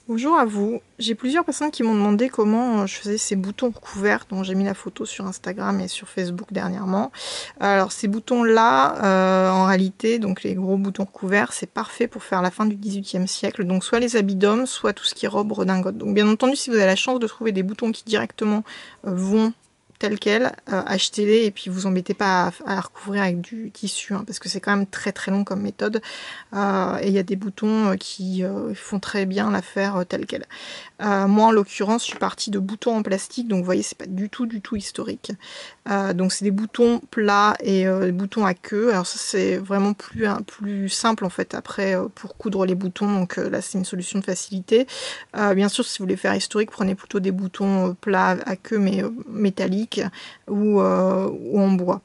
Bonjour à vous. J'ai plusieurs personnes qui m'ont demandé comment je faisais ces boutons recouverts dont j'ai mis la photo sur Instagram et sur Facebook dernièrement. Alors ces boutons-là, en réalité, donc les gros boutons recouverts, c'est parfait pour faire la fin du XVIIIe siècle. Donc soit les habits d'hommes, soit tout ce qui est robe, redingote. Donc bien entendu, si vous avez la chance de trouver des boutons qui directement vont tels quels, achetez-les et puis vous embêtez pas à recouvrir avec du tissu, hein, parce que c'est quand même très très long comme méthode. Et il y a des boutons qui font très bien l'affaire telle quelle. Moi en l'occurrence je suis partie de boutons en plastique, donc vous voyez c'est pas du tout historique. Donc c'est des boutons plats et des boutons à queue. Alors ça c'est vraiment plus simple en fait après pour coudre les boutons, donc là c'est une solution de facilité. Bien sûr si vous voulez faire historique, prenez plutôt des boutons plats à queue mais métalliques ou en bois.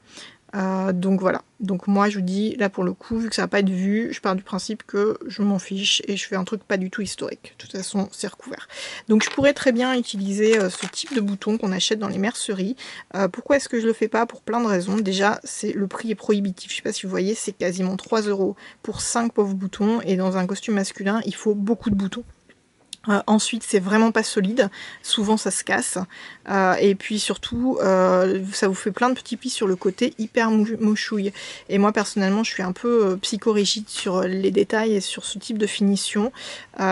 Donc voilà, donc moi je vous dis, là pour le coup, vu que ça va pas être vu, je pars du principe que je m'en fiche et je fais un truc pas du tout historique. De toute façon, c'est recouvert. Donc je pourrais très bien utiliser ce type de bouton qu'on achète dans les merceries. Pourquoi est-ce que je le fais pas? Pour plein de raisons. Déjà, le prix est prohibitif. Je sais pas si vous voyez, c'est quasiment 3 € pour 5 pauvres boutons, et dans un costume masculin, il faut beaucoup de boutons. Ensuite, c'est vraiment pas solide, souvent ça se casse, et puis surtout, ça vous fait plein de petits plis sur le côté, hyper mouchouille. Et moi personnellement, je suis un peu psychorigide sur les détails et sur ce type de finition,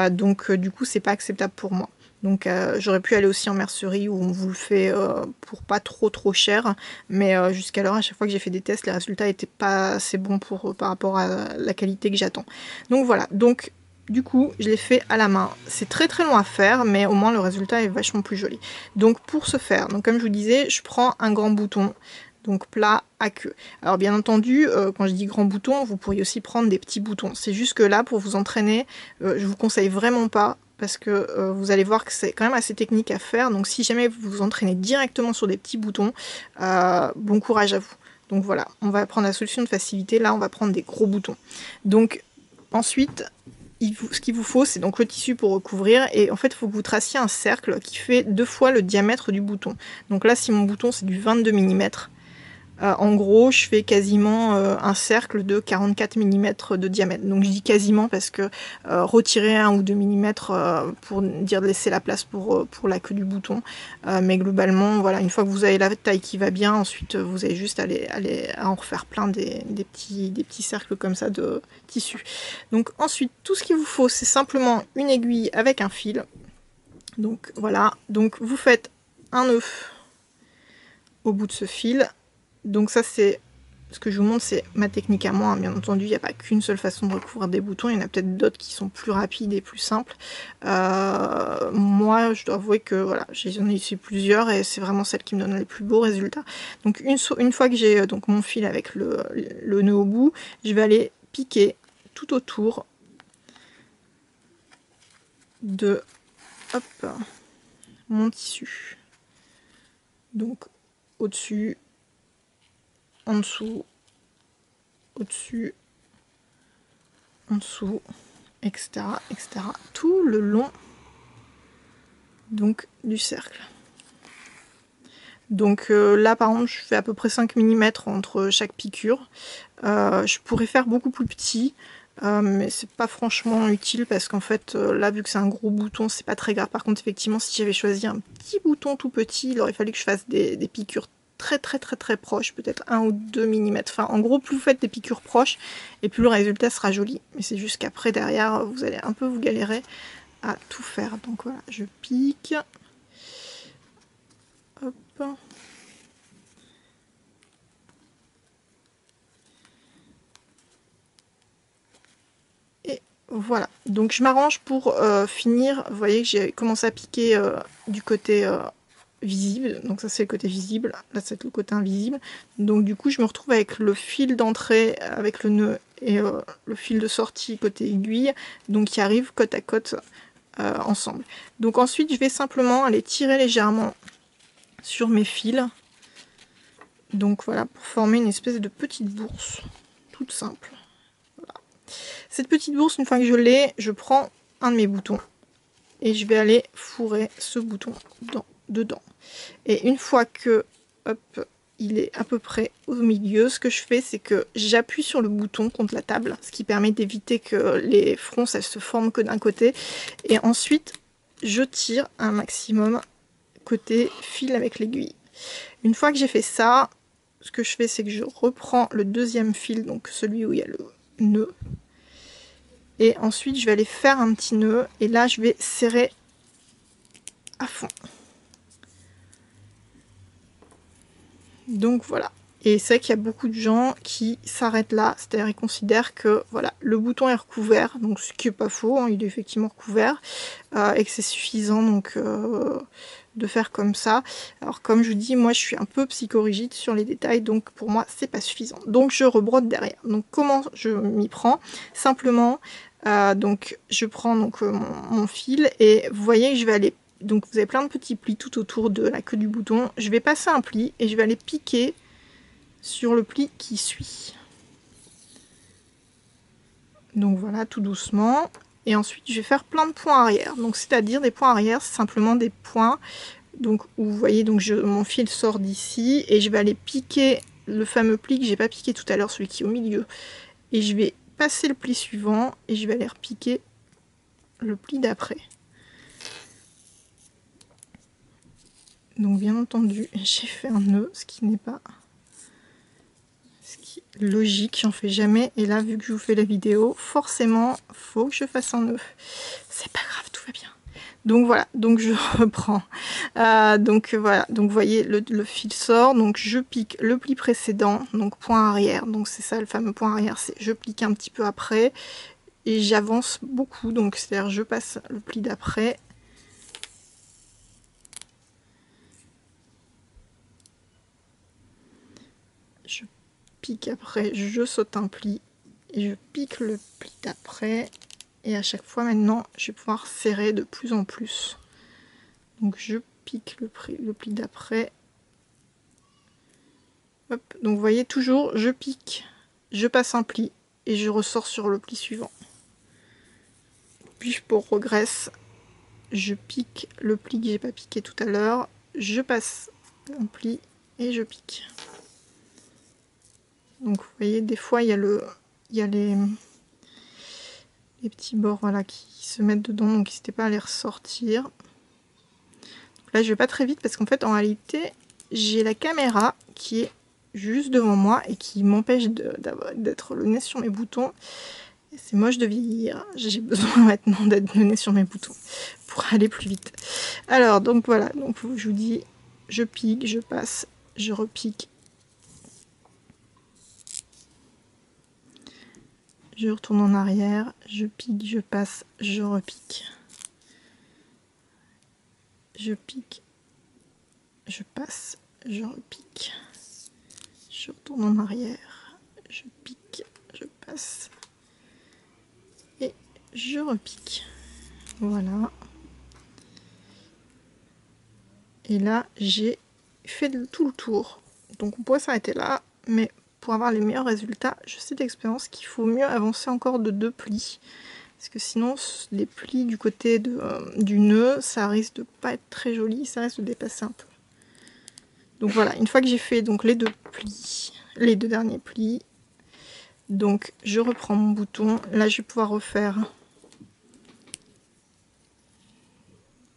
donc du coup, c'est pas acceptable pour moi. Donc j'aurais pu aller aussi en mercerie où on vous le fait pour pas trop cher, mais jusqu'alors à chaque fois que j'ai fait des tests, les résultats étaient pas assez bons par rapport à la qualité que j'attends. Donc voilà, donc du coup, je l'ai fait à la main. C'est très très long à faire, mais au moins le résultat est vachement plus joli. Donc pour ce faire, donc comme je vous disais, je prends un grand bouton, donc plat à queue. Alors bien entendu, quand je dis grand bouton, vous pourriez aussi prendre des petits boutons. C'est juste que là, pour vous entraîner, je vous conseille vraiment pas, parce que vous allez voir que c'est quand même assez technique à faire. Donc si jamais vous vous entraînez directement sur des petits boutons, bon courage à vous. Donc voilà, on va prendre la solution de facilité. Là, on va prendre des gros boutons. Donc ensuite, ce qu'il vous faut, c'est donc le tissu pour recouvrir, et en fait, il faut que vous traciez un cercle qui fait 2 fois le diamètre du bouton. Donc là, si mon bouton c'est du 22 mm, en gros, je fais quasiment un cercle de 44 mm de diamètre. Donc je dis quasiment parce que retirer 1 ou 2 mm pour dire de laisser la place pour la queue du bouton. Mais globalement, voilà, une fois que vous avez la taille qui va bien, ensuite vous avez juste à en refaire plein des petits cercles comme ça de tissu. Donc ensuite, tout ce qu'il vous faut, c'est simplement une aiguille avec un fil. Donc voilà, donc vous faites un nœud au bout de ce fil. Donc ça c'est ce que je vous montre, c'est ma technique à moi, hein. Bien entendu, il n'y a pas qu'une seule façon de recouvrir des boutons, il y en a peut-être d'autres qui sont plus rapides et plus simples. Moi, je dois avouer que voilà, j'en ai essayé plusieurs et c'est vraiment celle qui me donne les plus beaux résultats. Donc une fois que j'ai donc mon fil avec le nœud au bout, je vais aller piquer tout autour de hop, mon tissu. Donc au-dessus, en dessous, au-dessus, en dessous, etc., etc., tout le long donc du cercle. Donc là par contre je fais à peu près 5 mm entre chaque piqûre. Je pourrais faire beaucoup plus petit, mais c'est pas franchement utile parce qu'en fait là vu que c'est un gros bouton c'est pas très grave. Par contre effectivement si j'avais choisi un petit bouton tout petit, il aurait fallu que je fasse des piqûres très proches, peut-être 1 ou 2 mm. Enfin en gros plus vous faites des piqûres proches et plus le résultat sera joli. Mais c'est juste qu'après derrière vous allez un peu vous galérer à tout faire. Donc voilà, je pique. Hop. Et voilà. Donc je m'arrange pour finir. Vous voyez que j'ai commencé à piquer du côté visible. Donc ça c'est le côté visible. Là c'est le côté invisible. Donc du coup je me retrouve avec le fil d'entrée avec le nœud et le fil de sortie côté aiguille. Donc qui arrivent côte à côte ensemble. Donc ensuite je vais simplement aller tirer légèrement sur mes fils. Donc voilà, pour former une espèce de petite bourse, toute simple. Voilà. Cette petite bourse, une fois que je l'ai, je prends un de mes boutons et je vais aller fourrer ce bouton dedans. Et une fois que, hop, il est à peu près au milieu. Ce que je fais, c'est que j'appuie sur le bouton contre la table, ce qui permet d'éviter que les fronces elles se forment que d'un côté. Et ensuite, je tire un maximum côté fil avec l'aiguille. Une fois que j'ai fait ça, ce que je fais, c'est que je reprends le deuxième fil, donc celui où il y a le nœud. Et ensuite, je vais aller faire un petit nœud. Et là, je vais serrer à fond. Donc voilà. Et c'est vrai qu'il y a beaucoup de gens qui s'arrêtent là, c'est-à-dire ils considèrent que voilà, le bouton est recouvert, donc ce qui n'est pas faux, hein, il est effectivement recouvert, et que c'est suffisant donc de faire comme ça. Alors comme je vous dis, moi je suis un peu psychorigide sur les détails, donc pour moi c'est pas suffisant. Donc je rebrode derrière. Donc comment je m'y prends? Simplement, donc je prends donc mon fil et vous voyez que je vais aller. Donc vous avez plein de petits plis tout autour de la queue du bouton. Je vais passer un pli et je vais aller piquer sur le pli qui suit. Donc voilà, tout doucement. Et ensuite, je vais faire plein de points arrière. Donc c'est-à-dire des points arrière, c'est simplement des points. Donc où vous voyez, donc mon fil sort d'ici et je vais aller piquer le fameux pli que j'ai pas piqué tout à l'heure, celui qui est au milieu. Et je vais passer le pli suivant et je vais aller repiquer le pli d'après. Donc bien entendu, j'ai fait un nœud, ce qui n'est pas logique, j'en fais jamais. Et là, vu que je vous fais la vidéo, forcément, faut que je fasse un nœud. C'est pas grave, tout va bien. Donc voilà, donc je reprends. Donc voilà, donc vous voyez, le fil sort, donc je pique le pli précédent, donc point arrière. Donc c'est ça le fameux point arrière, c'est je pique un petit peu après et j'avance beaucoup. Donc c'est-à-dire je passe le pli d'après. Je pique après, je saute un pli et je pique le pli d'après. Et à chaque fois maintenant, je vais pouvoir serrer de plus en plus. Donc je pique le pli d'après. Hop, donc vous voyez toujours, je pique, je passe un pli et je ressors sur le pli suivant. Puis je regresse, je pique le pli que j'ai pas piqué tout à l'heure, je passe un pli et je pique. Donc vous voyez, des fois il y a les petits bords voilà, qui se mettent dedans, donc n'hésitez pas à les ressortir. Donc là je vais pas très vite parce qu'en fait en réalité j'ai la caméra qui est juste devant moi et qui m'empêche d'être le nez sur mes boutons. C'est moche de vieillir, j'ai besoin maintenant d'être le nez sur mes boutons pour aller plus vite. Alors donc voilà, donc je vous dis, je pique, je passe, je repique. Je retourne en arrière, je pique, je passe, je repique. Je pique, je passe, je repique. Je retourne en arrière, je pique, je passe et je repique. Voilà. Et là, j'ai fait tout le tour. Donc on pourrait s'arrêter là, mais pour avoir les meilleurs résultats, je sais d'expérience qu'il faut mieux avancer encore de 2 plis. Parce que sinon, les plis du côté du nœud, ça risque de pas être très joli, ça risque de dépasser un peu. Donc voilà, une fois que j'ai fait donc les 2 plis, les 2 derniers plis, donc je reprends mon bouton. Là, je vais pouvoir refaire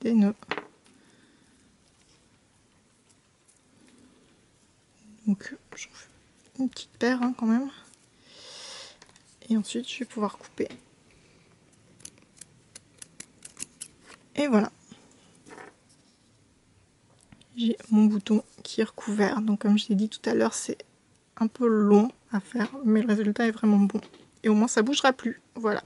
des nœuds. Donc j'en fais une petite paire hein, quand même. Et ensuite, je vais pouvoir couper. Et voilà. J'ai mon bouton qui est recouvert. Donc comme je l'ai dit tout à l'heure, c'est un peu long à faire, mais le résultat est vraiment bon. Et au moins ça bougera plus. Voilà.